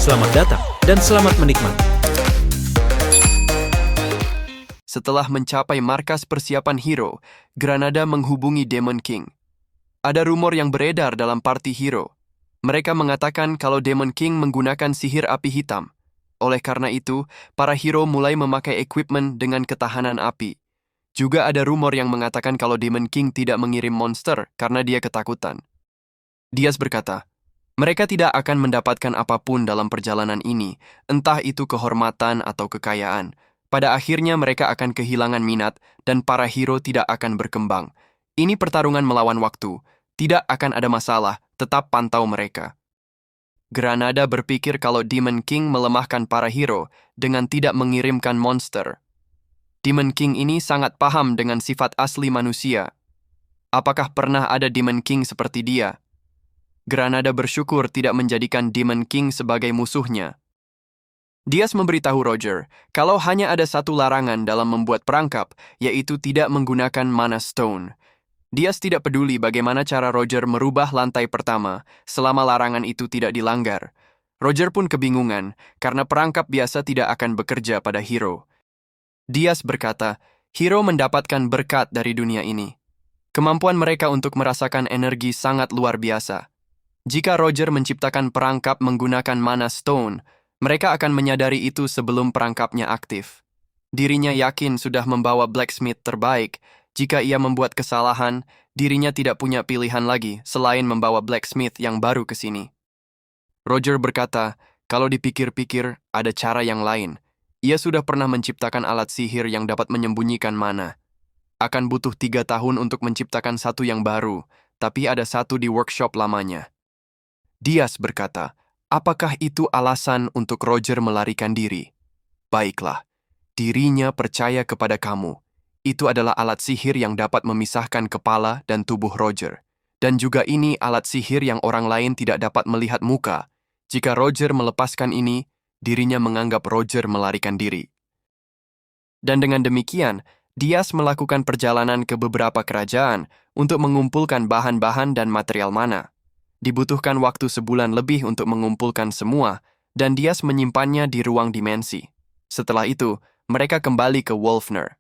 Selamat datang dan selamat menikmati. Setelah mencapai markas persiapan Hero, Granada menghubungi Demon King. Ada rumor yang beredar dalam party Hero. Mereka mengatakan kalau Demon King menggunakan sihir api hitam. Oleh karena itu, para hero mulai memakai equipment dengan ketahanan api. Juga ada rumor yang mengatakan kalau Demon King tidak mengirim monster karena dia ketakutan. Diaz berkata, mereka tidak akan mendapatkan apapun dalam perjalanan ini, entah itu kehormatan atau kekayaan. Pada akhirnya mereka akan kehilangan minat dan para hero tidak akan berkembang. Ini pertarungan melawan waktu. Tidak akan ada masalah, tetap pantau mereka. Granada berpikir kalau Demon King melemahkan para hero dengan tidak mengirimkan monster. Demon King ini sangat paham dengan sifat asli manusia. Apakah pernah ada Demon King seperti dia? Granada bersyukur tidak menjadikan Demon King sebagai musuhnya. Diaz memberitahu Roger kalau hanya ada satu larangan dalam membuat perangkap, yaitu tidak menggunakan Mana Stone. Diaz tidak peduli bagaimana cara Roger merubah lantai pertama selama larangan itu tidak dilanggar. Roger pun kebingungan karena perangkap biasa tidak akan bekerja pada hero. Diaz berkata, hero mendapatkan berkat dari dunia ini. Kemampuan mereka untuk merasakan energi sangat luar biasa. Jika Roger menciptakan perangkap menggunakan Mana Stone, mereka akan menyadari itu sebelum perangkapnya aktif. Dirinya yakin sudah membawa blacksmith terbaik. Jika ia membuat kesalahan, dirinya tidak punya pilihan lagi selain membawa blacksmith yang baru ke sini. Roger berkata, kalau dipikir-pikir ada cara yang lain. Ia sudah pernah menciptakan alat sihir yang dapat menyembunyikan mana. Akan butuh 3 tahun untuk menciptakan satu yang baru, tapi ada satu di workshop lamanya. Diaz berkata, apakah itu alasan untuk Roger melarikan diri? Baiklah, dirinya percaya kepada kamu. Itu adalah alat sihir yang dapat memisahkan kepala dan tubuh Roger. Dan juga ini alat sihir yang orang lain tidak dapat melihat muka. Jika Roger melepaskan ini, dirinya menganggap Roger melarikan diri. Dan dengan demikian, Diaz melakukan perjalanan ke beberapa kerajaan untuk mengumpulkan bahan-bahan dan material mana. Dibutuhkan waktu sebulan lebih untuk mengumpulkan semua, dan Diaz menyimpannya di ruang dimensi. Setelah itu, mereka kembali ke Wolfner.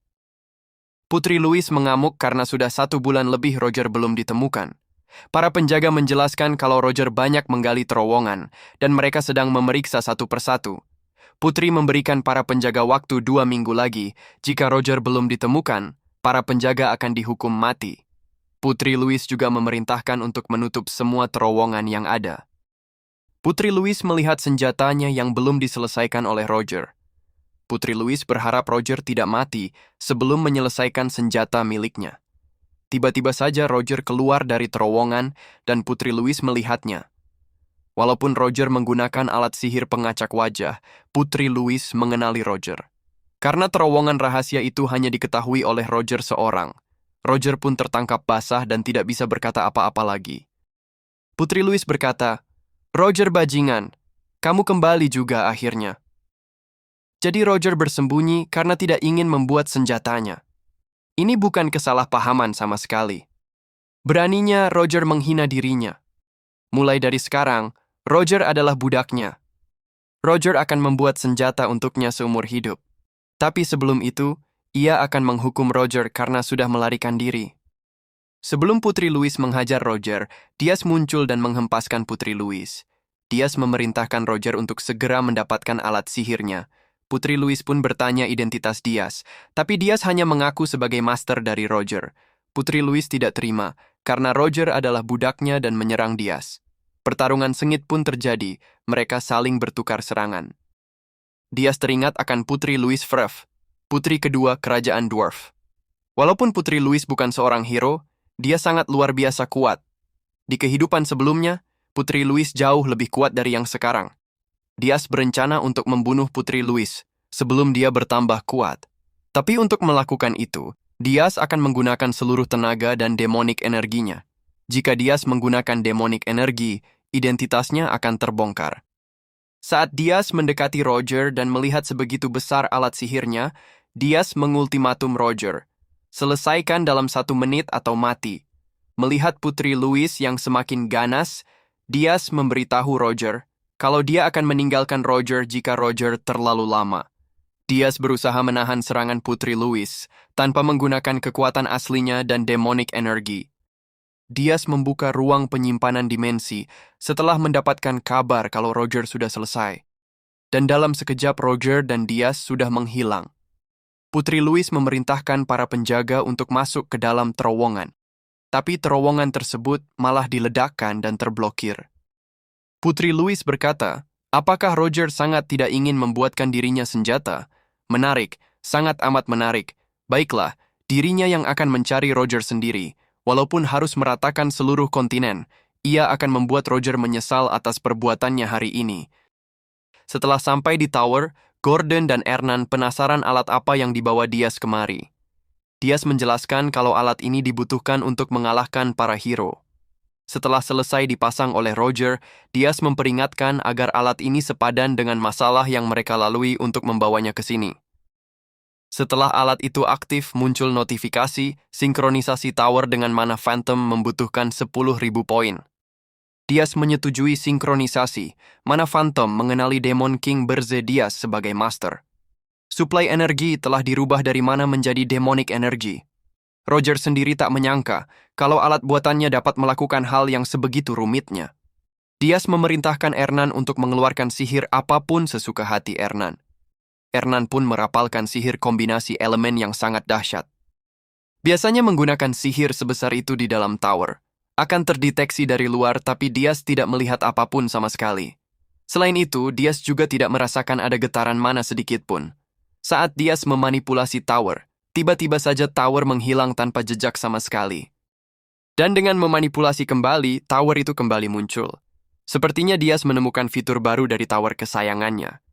Putri Louis mengamuk karena sudah 1 bulan lebih Roger belum ditemukan. Para penjaga menjelaskan kalau Roger banyak menggali terowongan, dan mereka sedang memeriksa satu persatu. Putri memberikan para penjaga waktu 2 minggu lagi. Jika Roger belum ditemukan, para penjaga akan dihukum mati. Putri Louis juga memerintahkan untuk menutup semua terowongan yang ada. Putri Louis melihat senjatanya yang belum diselesaikan oleh Roger. Putri Louis berharap Roger tidak mati sebelum menyelesaikan senjata miliknya. Tiba-tiba saja Roger keluar dari terowongan dan Putri Louis melihatnya. Walaupun Roger menggunakan alat sihir pengacak wajah, Putri Louis mengenali Roger. Karena terowongan rahasia itu hanya diketahui oleh Roger seorang. Roger pun tertangkap basah dan tidak bisa berkata apa-apa lagi. Putri Louis berkata, Roger bajingan, kamu kembali juga akhirnya. Jadi Roger bersembunyi karena tidak ingin membuat senjatanya. Ini bukan kesalahpahaman sama sekali. Beraninya Roger menghina dirinya. Mulai dari sekarang, Roger adalah budaknya. Roger akan membuat senjata untuknya seumur hidup. Tapi sebelum itu, ia akan menghukum Roger karena sudah melarikan diri. Sebelum Putri Louis menghajar Roger, Diaz muncul dan menghempaskan Putri Louis. Diaz memerintahkan Roger untuk segera mendapatkan alat sihirnya. Putri Louis pun bertanya identitas Diaz, tapi Diaz hanya mengaku sebagai master dari Roger. Putri Louis tidak terima, karena Roger adalah budaknya dan menyerang Diaz. Pertarungan sengit pun terjadi, mereka saling bertukar serangan. Diaz teringat akan Putri Louis Frev, putri kedua kerajaan Dwarf. Walaupun Putri Louis bukan seorang hero, dia sangat luar biasa kuat. Di kehidupan sebelumnya, Putri Louis jauh lebih kuat dari yang sekarang. Diaz berencana untuk membunuh Putri Louis sebelum dia bertambah kuat. Tapi untuk melakukan itu, Diaz akan menggunakan seluruh tenaga dan demonic energinya. Jika Diaz menggunakan demonic energi, identitasnya akan terbongkar. Saat Diaz mendekati Roger dan melihat sebegitu besar alat sihirnya, Diaz mengultimatum Roger, selesaikan dalam 1 menit atau mati. Melihat Putri Louis yang semakin ganas, Diaz memberitahu Roger kalau dia akan meninggalkan Roger jika Roger terlalu lama. Diaz berusaha menahan serangan Putri Louis tanpa menggunakan kekuatan aslinya dan demonic energy. Diaz membuka ruang penyimpanan dimensi setelah mendapatkan kabar kalau Roger sudah selesai. Dan dalam sekejap Roger dan Diaz sudah menghilang. Putri Louis memerintahkan para penjaga untuk masuk ke dalam terowongan. Tapi terowongan tersebut malah diledakkan dan terblokir. Putri Louis berkata, apakah Roger sangat tidak ingin membuatkan dirinya senjata? Menarik, sangat amat menarik. Baiklah, dirinya yang akan mencari Roger sendiri. Walaupun harus meratakan seluruh kontinen, ia akan membuat Roger menyesal atas perbuatannya hari ini. Setelah sampai di tower, Gordon dan Hernan penasaran alat apa yang dibawa Diaz kemari. Diaz menjelaskan kalau alat ini dibutuhkan untuk mengalahkan para hero. Setelah selesai dipasang oleh Roger, Diaz memperingatkan agar alat ini sepadan dengan masalah yang mereka lalui untuk membawanya ke sini. Setelah alat itu aktif, muncul notifikasi, sinkronisasi tower dengan mana Phantom membutuhkan 10.000 poin. Diaz menyetujui sinkronisasi, mana Phantom mengenali Demon King Berze Diaz sebagai master. Suplai energi telah dirubah dari mana menjadi demonic energy. Roger sendiri tak menyangka kalau alat buatannya dapat melakukan hal yang sebegitu rumitnya. Diaz memerintahkan Hernan untuk mengeluarkan sihir apapun sesuka hati Hernan. Hernan pun merapalkan sihir kombinasi elemen yang sangat dahsyat. Biasanya menggunakan sihir sebesar itu di dalam tower. Akan terdeteksi dari luar tapi Diaz tidak melihat apapun sama sekali. Selain itu, Diaz juga tidak merasakan ada getaran mana sedikit pun. Saat Diaz memanipulasi tower, tiba-tiba saja tower menghilang tanpa jejak sama sekali. Dan dengan memanipulasi kembali, tower itu kembali muncul. Sepertinya Diaz menemukan fitur baru dari tower kesayangannya.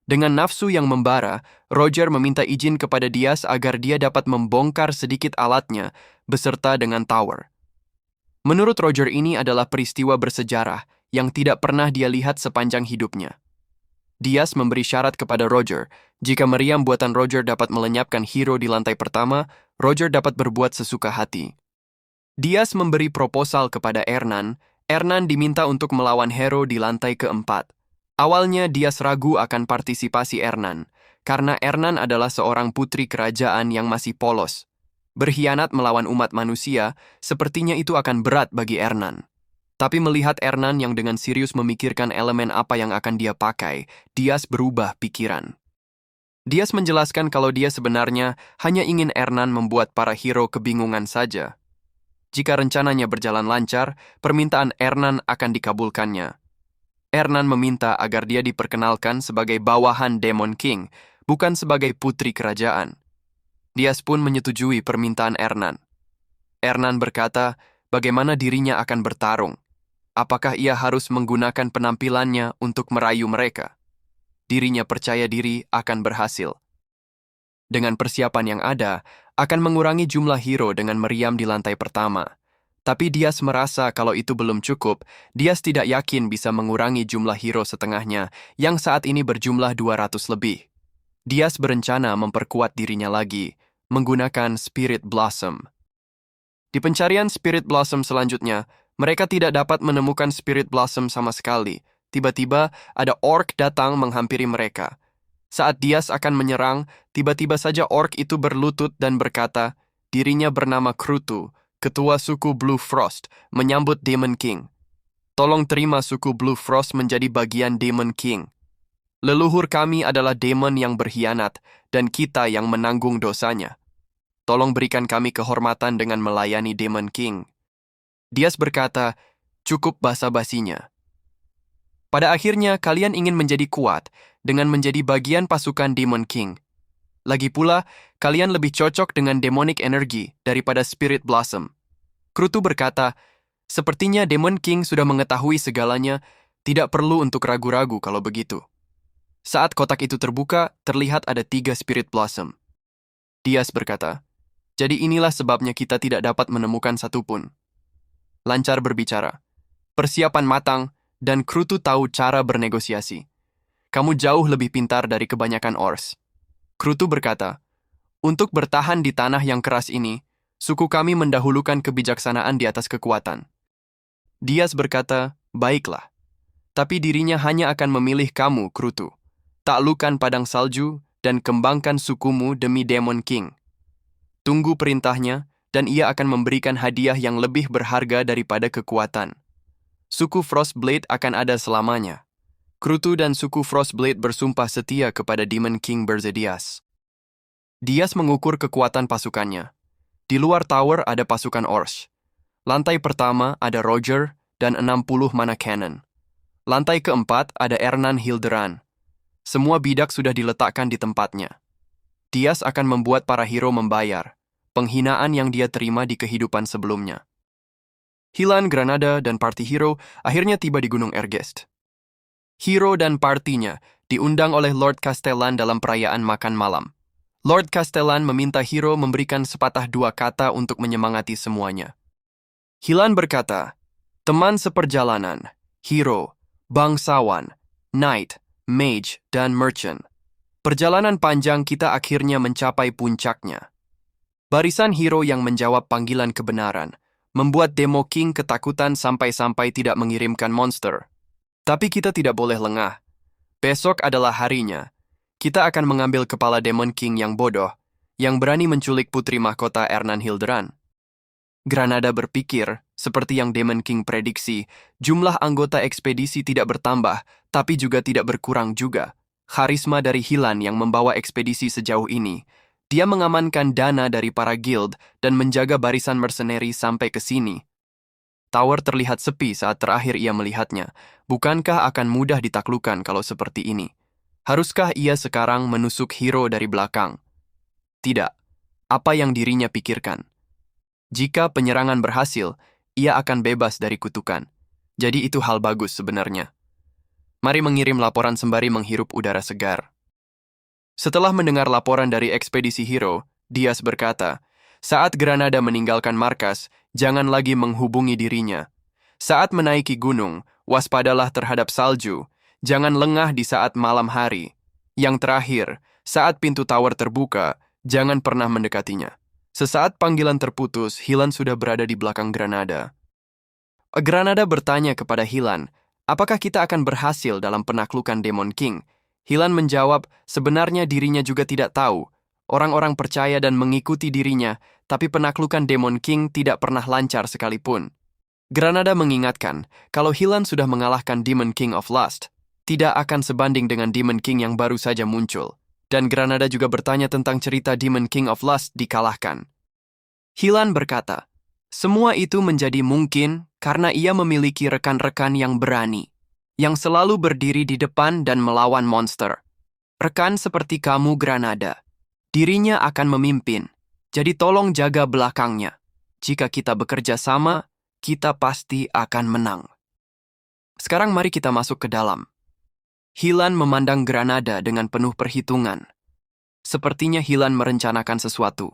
Dengan nafsu yang membara, Roger meminta izin kepada Diaz agar dia dapat membongkar sedikit alatnya beserta dengan tower. Menurut Roger ini adalah peristiwa bersejarah yang tidak pernah dia lihat sepanjang hidupnya. Diaz memberi syarat kepada Roger, jika meriam buatan Roger dapat melenyapkan hero di lantai pertama, Roger dapat berbuat sesuka hati. Diaz memberi proposal kepada Hernan, Hernan diminta untuk melawan hero di lantai keempat. Awalnya Diaz ragu akan partisipasi Hernan, karena Hernan adalah seorang putri kerajaan yang masih polos. Berkhianat melawan umat manusia, sepertinya itu akan berat bagi Hernan. Tapi melihat Hernan yang dengan serius memikirkan elemen apa yang akan dia pakai, Diaz berubah pikiran. Diaz menjelaskan kalau dia sebenarnya hanya ingin Hernan membuat para hero kebingungan saja. Jika rencananya berjalan lancar, permintaan Hernan akan dikabulkannya. Hernan meminta agar dia diperkenalkan sebagai bawahan Demon King, bukan sebagai putri kerajaan. Diaz pun menyetujui permintaan Hernan. Hernan berkata, bagaimana dirinya akan bertarung. Apakah ia harus menggunakan penampilannya untuk merayu mereka? Dirinya percaya diri akan berhasil. Dengan persiapan yang ada, akan mengurangi jumlah hero dengan meriam di lantai pertama. Tapi Diaz merasa kalau itu belum cukup, Diaz tidak yakin bisa mengurangi jumlah hero setengahnya, yang saat ini berjumlah 200 lebih. Diaz berencana memperkuat dirinya lagi, menggunakan Spirit Blossom. Di pencarian Spirit Blossom selanjutnya, mereka tidak dapat menemukan Spirit Blossom sama sekali. Tiba-tiba ada orc datang menghampiri mereka. Saat Diaz akan menyerang, tiba-tiba saja orc itu berlutut dan berkata, dirinya bernama Krutu, ketua suku Blue Frost, menyambut Demon King. Tolong terima suku Blue Frost menjadi bagian Demon King. Leluhur kami adalah demon yang berkhianat, dan kita yang menanggung dosanya. Tolong berikan kami kehormatan dengan melayani Demon King. Diaz berkata, cukup basa-basinya. Pada akhirnya, kalian ingin menjadi kuat dengan menjadi bagian pasukan Demon King. Lagi pula, kalian lebih cocok dengan demonic energy daripada Spirit Blossom. Krutu berkata, sepertinya Demon King sudah mengetahui segalanya, tidak perlu untuk ragu-ragu kalau begitu. Saat kotak itu terbuka, terlihat ada 3 Spirit Blossom. Diaz berkata, jadi inilah sebabnya kita tidak dapat menemukan satupun. Lancar berbicara, persiapan matang, dan Krutu tahu cara bernegosiasi. Kamu jauh lebih pintar dari kebanyakan Ors. Krutu berkata, untuk bertahan di tanah yang keras ini, suku kami mendahulukan kebijaksanaan di atas kekuatan. Diaz berkata, baiklah. tapi dirinya hanya akan memilih kamu, Krutu. Taklukkan padang salju dan kembangkan sukumu demi Demon King. Tunggu perintahnya, dan ia akan memberikan hadiah yang lebih berharga daripada kekuatan. Suku Frostblade akan ada selamanya. Krutu dan suku Frostblade bersumpah setia kepada Demon King Berzedias. Dias mengukur kekuatan pasukannya. Di luar tower ada pasukan Orsh. Lantai pertama ada Roger dan 60 mana cannon. Lantai keempat ada Ernan Hilderan. Semua bidak sudah diletakkan di tempatnya. Dias akan membuat para hero membayar penghinaan yang dia terima di kehidupan sebelumnya. Hilan, Granada, dan party hero akhirnya tiba di Gunung Ergest. Hero dan partinya diundang oleh Lord Castellan dalam perayaan makan malam. Lord Castellan meminta hero memberikan sepatah dua kata untuk menyemangati semuanya. Hilan berkata, teman seperjalanan, hero, bangsawan, knight, mage, dan merchant. Perjalanan panjang kita akhirnya mencapai puncaknya. Barisan hero yang menjawab panggilan kebenaran membuat Demo King ketakutan sampai-sampai tidak mengirimkan monster. Tapi kita tidak boleh lengah. Besok adalah harinya. Kita akan mengambil kepala Demon King yang bodoh, yang berani menculik putri mahkota Ernan Hilderan. Granada berpikir, seperti yang Demon King prediksi, jumlah anggota ekspedisi tidak bertambah, tapi juga tidak berkurang juga. Karisma dari Hilan yang membawa ekspedisi sejauh ini. Dia mengamankan dana dari para guild dan menjaga barisan mercenary sampai ke sini. Tower terlihat sepi saat terakhir ia melihatnya. Bukankah akan mudah ditaklukkan kalau seperti ini? Haruskah ia sekarang menusuk hero dari belakang? Tidak. Apa yang dirinya pikirkan? Jika penyerangan berhasil, ia akan bebas dari kutukan. Jadi itu hal bagus sebenarnya. Mari mengirim laporan sembari menghirup udara segar. Setelah mendengar laporan dari ekspedisi hero, Dias berkata, saat Granada meninggalkan markas, jangan lagi menghubungi dirinya. Saat menaiki gunung, waspadalah terhadap salju. Jangan lengah di saat malam hari. Yang terakhir, saat pintu tower terbuka, jangan pernah mendekatinya. Sesaat panggilan terputus, Hilan sudah berada di belakang Granada. Granada bertanya kepada Hilan, apakah kita akan berhasil dalam penaklukan Demon King? Hilan menjawab, sebenarnya dirinya juga tidak tahu. Orang-orang percaya dan mengikuti dirinya, tapi penaklukan Demon King tidak pernah lancar sekalipun. Granada mengingatkan, kalau Hilan sudah mengalahkan Demon King of Lust, tidak akan sebanding dengan Demon King yang baru saja muncul. Dan Granada juga bertanya tentang cerita Demon King of Lust dikalahkan. Hilan berkata, semua itu menjadi mungkin karena ia memiliki rekan-rekan yang berani, yang selalu berdiri di depan dan melawan monster. Rekan seperti kamu, Granada. Dirinya akan memimpin, jadi tolong jaga belakangnya. Jika kita bekerja sama, kita pasti akan menang. Sekarang mari kita masuk ke dalam. Hilan memandang Granada dengan penuh perhitungan. Sepertinya Hilan merencanakan sesuatu.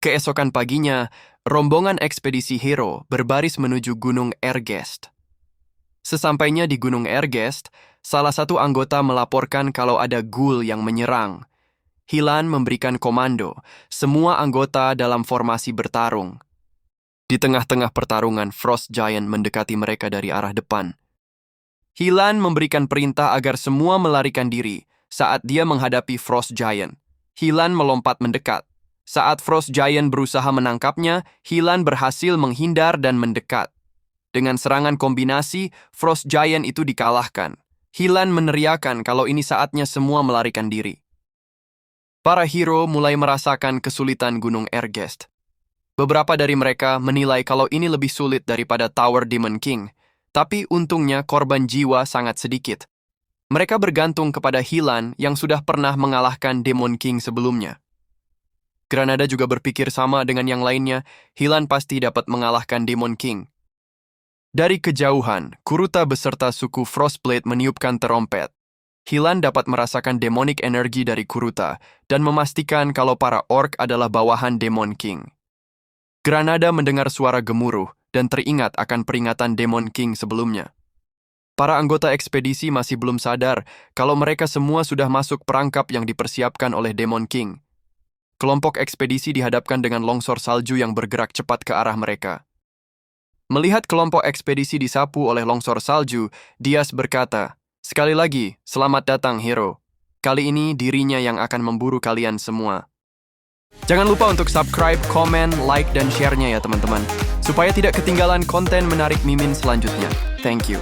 Keesokan paginya, rombongan ekspedisi hero berbaris menuju Gunung Ergest. Sesampainya di Gunung Ergest, salah satu anggota melaporkan kalau ada ghoul yang menyerang. Hilan memberikan komando, semua anggota dalam formasi bertarung. Di tengah-tengah pertarungan, Frost Giant mendekati mereka dari arah depan. Hilan memberikan perintah agar semua melarikan diri saat dia menghadapi Frost Giant. Hilan melompat mendekat. Saat Frost Giant berusaha menangkapnya, Hilan berhasil menghindar dan mendekat. Dengan serangan kombinasi, Frost Giant itu dikalahkan. Hilan meneriakan kalau ini saatnya semua melarikan diri. Para hero mulai merasakan kesulitan Gunung Ergest. Beberapa dari mereka menilai kalau ini lebih sulit daripada Tower Demon King. Tapi untungnya korban jiwa sangat sedikit. Mereka bergantung kepada Hilan yang sudah pernah mengalahkan Demon King sebelumnya. Granada juga berpikir sama dengan yang lainnya, Hilan pasti dapat mengalahkan Demon King. Dari kejauhan, Kuruta beserta suku Frostblade meniupkan terompet. Hilan dapat merasakan demonic energi dari Kuruta dan memastikan kalau para orc adalah bawahan Demon King. Granada mendengar suara gemuruh dan teringat akan peringatan Demon King sebelumnya. Para anggota ekspedisi masih belum sadar kalau mereka semua sudah masuk perangkap yang dipersiapkan oleh Demon King. Kelompok ekspedisi dihadapkan dengan longsor salju yang bergerak cepat ke arah mereka. Melihat kelompok ekspedisi disapu oleh longsor salju, Diaz berkata, "Sekali lagi, selamat datang, hero. Kali ini dirinya yang akan memburu kalian semua." Jangan lupa untuk subscribe, komen, like, dan share-nya ya teman-teman, supaya tidak ketinggalan konten menarik Mimin selanjutnya. Thank you.